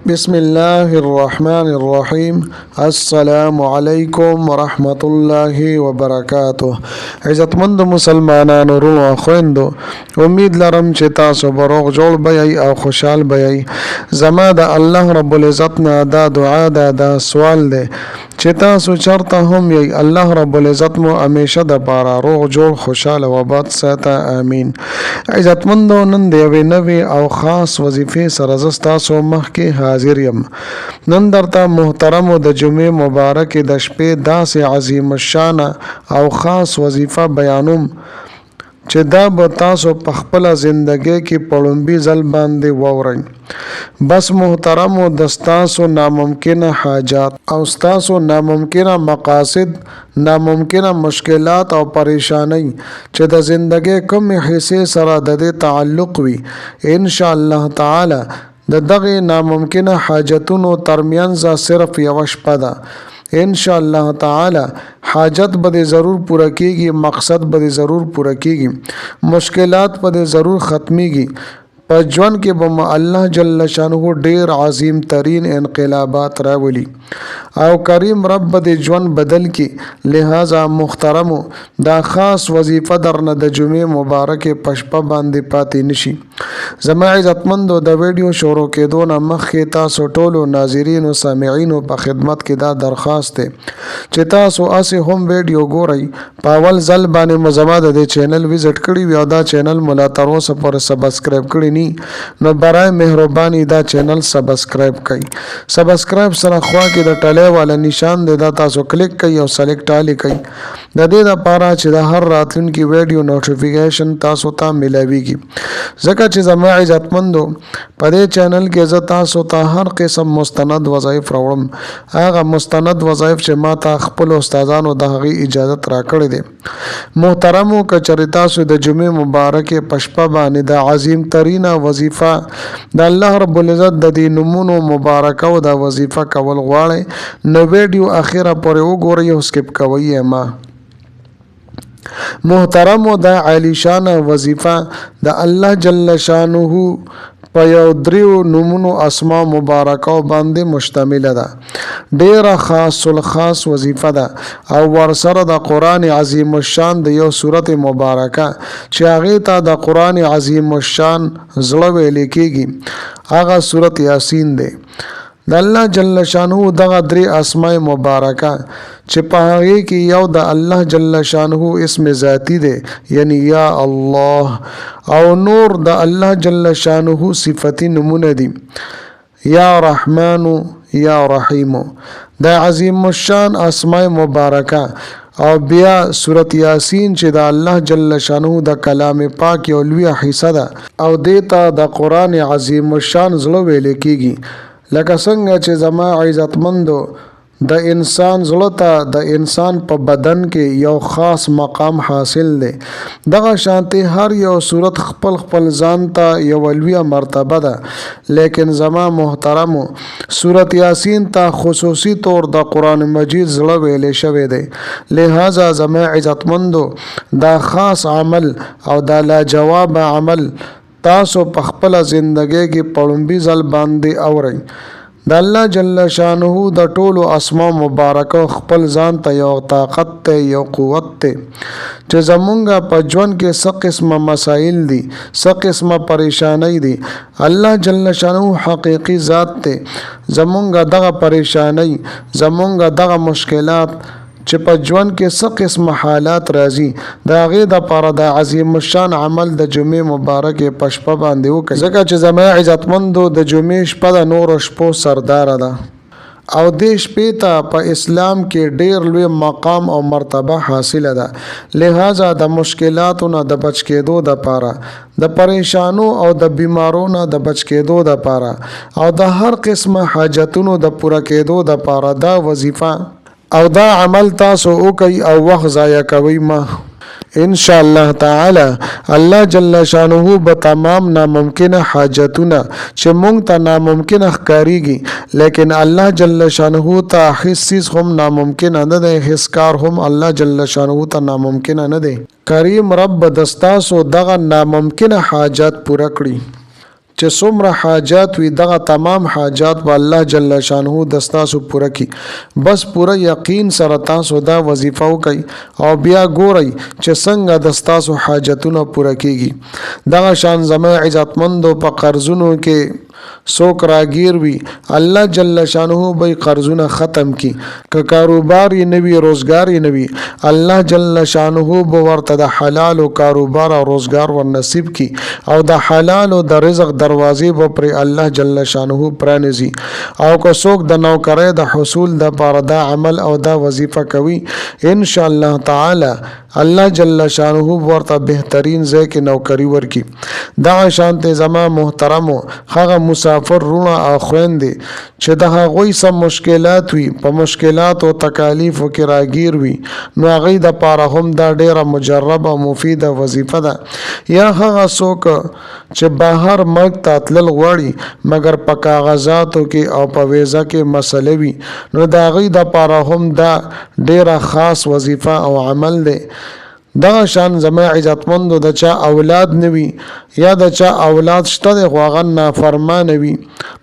بسم الله الرحمن الرحیم. السلام علیکم ورحمت الله وبرکاته. عزتمند مسلمانانو ورونو خويندو، امید لرم چې تاسو به روغ جوړ بئ او خوشحال بئ. زما د الله رب العزت نه دا دعا ده، دا سوال ده چې تاسو چرته هم یئ، الله رب العزت مو همیشه د پاره روغ جوړ خوشحاله و باد ساته، امین. عزتمندو، نن د یوې نوې او خاص وظیفې سره زه ستاسو مخکې حاضر یم. نن درته محترمو د جمعې مبارکې د شپې داسې عظیم الشانه او خاص وظیفه بیانوم چې دا به تاسو په خپله زندګۍ کې په لومبي ځل باندې واورئ. بس محترمو، د ستاسو ناممکنه حاجات او ستاسو ناممکنه مقاصد، ناممکنه مشکلات او پریشانی چې د زندګۍ کومې حصے سره د دې تعلق وي، ان شاء الله تعالی د دغه ناممکنه حاجتونو ترمنځ صرف یو شپه ده. ان شاء الله تعالی حاجت به ضرور پوره کیږي، مقصد به ضرور پوره کیږي، مشکلات به ضرور ختميږي. په ژوند کې به الله جل شانه ډیر عظیم ترین انقلابات راولي او کریم رب د ژوند بدل کی. لہذا محترمو، دا خاص وظیفه درنه د جمعې مبارکه پشپه باندې پاتې نشي. زما عزتمندو، د ویډیو شروع کېدو نه مخکې تاسو ټولو ناظرین او سامعینو په خدمت کې دا درخواست ده چې تاسو اسې هم ویډیو ګورئ، په اول ځل باندې مو زما د چینل وزټ کړی وي او دا چینل مو لا تر اوسه پورې سبسکرایب کړی نو برای مهرباني دا چینل سبسکرایب کړئ. سبسکرایب سره خوا کې د ټلې والا نشان دی، دا تاسو کلیک کړئ او سلیکټ آل کړئ د دې لپاره چې د هر راتلونکي ویډیو نوټیفیکیشن تاسو ته ملويږي. ځکه چې زما عزتمندو، په دې چینل کې زه تاسو ته هر قسم مستند وظایف راوړم، هغه مستند وظایف چې ما ته خپل استادانو د هغې اجازت راکړې ده. محترمو، که چېرې تاسو د جمعې مبارکې په شپه باندې د عظیم ترین وظیفه د الله رب العزت د دې نومونو مبارکه او د وظیفه کول غواړئ، نو ویډیو اخیره پورې وګورئ او سکپ کوئ ما. محترمو، دا عالی شان وظیفه د الله جل شانه په یو دریو نومونو اسماء مبارکه باندې مشتمل ده. ډیره خاص الخاص وظیفه ده او ورسره د قران عظیم الشان د یو سورته مبارکه چې هغه ته د قران عظیم الشان زړه ویل کېږي، هغه سورته یاسین ده. د الله جل شانه دغه درې اسماء مبارکه چې په هغه کې یو د الله جل شانه اسم ذاتی دی، یعنی یا الله، او نور د الله جل شانه صفتی نمونه دي، یا رحمان، یا رحیم. د عظیم الشان اسماء مبارکه او بیا سورت یاسین چې د الله جل شانه د کلام پاک یو لوی حصہ ده او دیتا د قران عظیم الشان زړه ویل کېږي. لکه څنګه چې زما عزتمندو، د انسان زړه ته د انسان په بدن کې یو خاص مقام حاصل دی، دغه شانتي هر یو صورت خپل خپل ځان ته یو لوی مرتبه ده. لیکن زما محترمو، سورت یاسین ته خصوصي طور د قران مجید زړه ویل شوی دی. لہذا زما عزتمندو، دا خاص عمل او دا لاجواب عمل تاسو په خپل زندګۍ کې په لومبي ځل باندې اورئ. د الله جل شانه د ټولو اسماء مبارکه خپل ځان ته یو طاقت ته، یو قوت ته چې زمونږ په ژوند کې څه قسمه مسائل دي، څه قسمه پریشانی دي، الله جل شانه حقیقي ذات ته زمونږ دغه پریشانی، زمونږ دغه مشکلات چې په ژوند کې څه قسم حالات راځي، د هغې دپاره د عظیم الشان عمل د جمعې مبارکې په شپه باندې وکړئ. ځکه چې زما عزتمندو، د جمعې شپه د نورو شپو سرداره ده او دې شپې ته په اسلام کې ډیر لوی مقام او مرتبه حاصله ده. لہذا د مشکلاتو نه د بچ کېدو دپاره، د پریشانو او د بیمارو نه د بچ کېدو دپاره او د هر قسمه حاجتونو د پوره کېدو دپاره دا وظیفه او دا عمل تاسو وکئ او وخت ضایع کوئ ما. ان شاء الله تعالی الله جل شانه به تمام ناممکنه حاجتونه چې مونږ ته ناممکنه ښکاریږي، لیکن الله جل شانه ته هیڅ چیز هم ناممکنه نه دی، هیڅ کار هم الله جل شانه ته ناممکنه نه دی. کریم رب دستاسو دغه ناممکنه حاجت پوره کړي. چې څومره حاجات وي دغه تمام حاجات به الله جل شانه د تاسو پوره کی. بس پوره یقین سره تاسو دا وظیفه وکئ او بیا ګورئ چې څنګه د تاسو حاجتونه پوره کیږي. دغه شان زما عزتمندو په قرضونو کې څوک راګیر وي الله جل شانه به قرضونه ختم کی. که کاروبار یې نوي روزګار یې نوي الله جل شانه به ورته د حلال او کاروبار او روزګار ور نصیب کی او د حلال او د رزق دروازې به پر الله جل شانه پرانیزي. او که څوک د نوکرۍ د حصول د پاره دا عمل او دا وظیفه کوي ان شاء الله تعالی الله جل شانه ورته بهترین ځای کې نوکری ورکی. دغه شانته زما محترمو هغه مسافر رونه او خويندې چې د هغوی سم مشکلات وي په مشکلات او تکالیف کې راګیر وي نو هغه د پاره هم دا ډیره مجربه او مفیده وظیفه ده. یا هغه څوک چې بهر ملک ته تلل غواړي مګر په کاغذاتو کې او په ویزا کې مسلې وي نو د هغه د پاره هم دا ډیره خاص وظیفه او عمل ده. دغه شان زما عزتمندو د چا اولاد نوي یا د چا اولاد شته د هغه نافرمان وي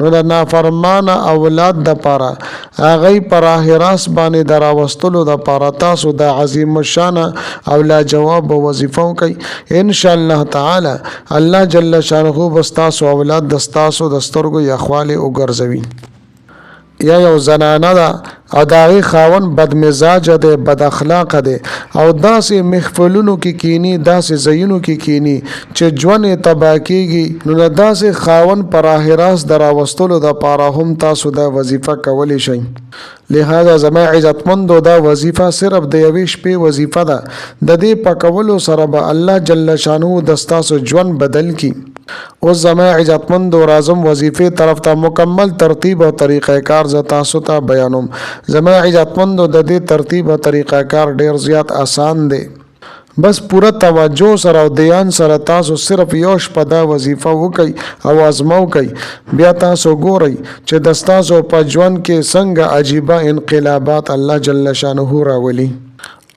نو د نافرمان اولاد د پاره هغه پر راس باندې دراوستلو د پاره تاسو د عظیم الشان او لا جواب وظیفه کوي ان شاء الله تعالی الله جل شانه بستاسو اولاد دستاسو دسترګو یا خواله او ګرځوي. یا یو زنانه ده او داغي خاون بد مزاج ده بد اخلاق ده او داسې محفلونو کې کینی داسې زینو کې کینی چې ژوند تبا کیږي نو داسې خاون پر راس دراوستلو د پاره هم تاسو دا وظیفه کولی شئ. لہذا زما عزتمندو دا وظیفه صرف د یوې شپې وظیفه ده. د دې پکولو سره به الله جل شانه د تاسو ژوند بدل کی. او زما عزتمندو رازم وظیفه طرف ته مکمل ترتیب او طریقې کار ز تاسو ته بیانوم. زما عزتمندو د دې ترتیب او طریقې کار ډیر زیات آسان دی. بس پورا توجه سره او دیان سره تاسو صرف یو شپه دا وظیفه وکئ او ازمو کوي بیا تاسو ګورئ چې د تاسو په ژوند کې څنګه عجیبه انقلابات الله جل شانه راولي.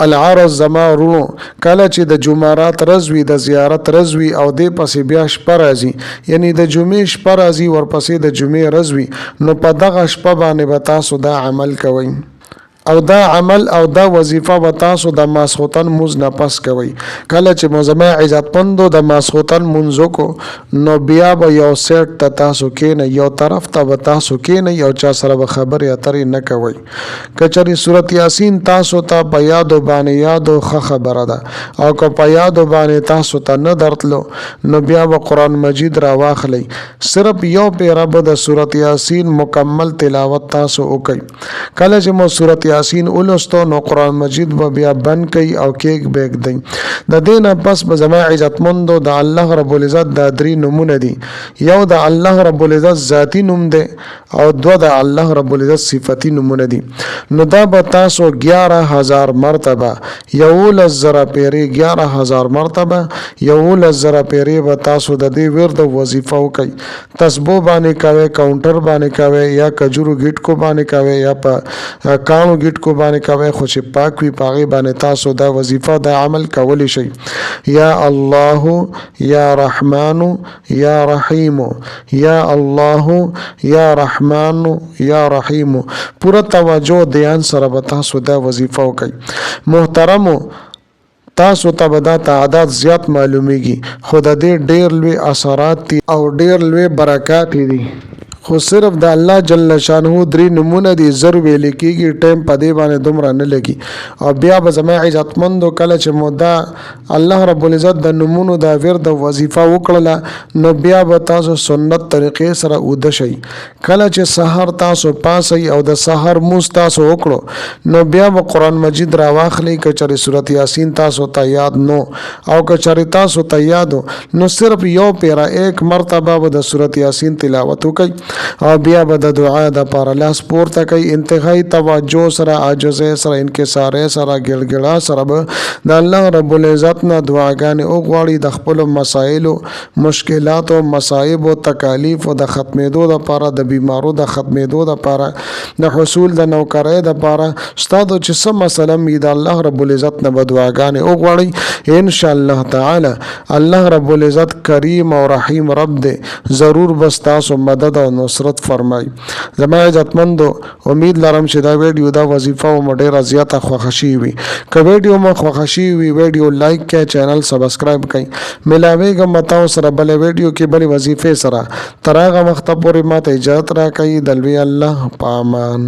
العرض زما ورونو کله چې د جمعرات رضوي د زیارت رضوي او د پسې بیا شپه راځي یعنی د جمعې شپه راځي ورپسې د جمعې رضوي نو په دغه شپه باندې به تاسو دا عمل کوئ او دا عمل او دا وظیفه به تاسو د ماسخوتن موز نه پس کوئ. کله چې مزما عزتمندو د ماسخوتن منځو کو نو بیا به یو سیټ ته تاسو کېنه یو طرف ته به تاسو کېنه یو چا سره به خبرې اترې نه کوئ. کچری سورت یاسین تاسو ته په یادو باندې یادو ښه خبره ده او که په یادو باندې تاسو ته نه درتلو نو بیا به قرآن مجید را واخلئ صرف یو پیره به د سورت یاسین مکمل تلاوت تاسو وکئ. کله چې مو سورت یاسین اولستو نو قرآن مجید به بیا بند کئ او کېک بیک دی. د دې نه پس به زما عزتمندو د الله رب العزت دا درې نومونه دي. یو د الله رب العزت ذاتی نوم دی او دو د الله رب العزت صفتی نومونه دي. نو دا به تاسو 11000 مرتبه 11000 پیری 11000 مرتبه 11000 پیری به تاسو د دې ورد وظیفه وکئ. تسبو باندې کوي کاونټر باندې کوي یا کجورو گیټ کو باندې کوي یا په کانو گیټ کو باندې کوي خو چې پاک وي پاغي باندې تاسو دا وظیفه دا عمل کولی شئ. یا الله یا رحمان یا رحیم یا الله یا رحمان یا رحیم پورا توجه دیان سره به تاسو دا وظیفه وکئ. محترمو تاسو ته به دا تعداد زیات معلومیږي خو د دې ډیر لوی اثرات دي او ډیر لوی برکات دي خو صرف د الله جل شانه درې نمونه دي زر ویل کېږي ټیم په دې باندې دومره نه لګي. او بیا به زما عزتمندو کله چې مودا الله رب العزت د نمونو دا ورد وظیفه وکړله نو بیا به تاسو سنت طریقې سره اوده شئ. کله چې سحر تاسو پاسئ او د سحر موس تاسو وکړو نو بیا به قرآن مجید را واخلئ. که چېرې سورت یاسین تاسو ته یاد نو او که چېرې تاسو ته یادو نو صرف یو پیره 1 مرتبه به د سورت یاسین تلاوت وکئ او بیا به د دعا د پاره لاس پورته کوي انتهایی توجه سره عاجز سره انکسار سره ګړګړا سره به د الله رب العزت نه دعاګانې وغواړي د خپل مسائل مشکلات او مصائب او تکالیف او د ختمېدو د پاره د بیمارو د ختمېدو د پاره د حصول د نوکرۍ د پاره ستاسو چې څه مسله می د الله رب العزت نه دعاګانې وغواړي ان شاء الله تعالی الله رب العزت کریم او رحیم رب دې ضرور بس تاسو مدد او نصرت فرمای. زما عزتمندو امید لرم چې دا ویډیو دا وظیفه او ډیره زیاته خوښی وي. که ویډیو مو خوښی وي ویډیو لایک کړئ چینل سبسکرایب کړئ. ملاویږم متاو سره بل ویډیو کې بل وظیفه سره تر هغه وخت پورې ماته اجازه راکړئ. د لوی الله په امان.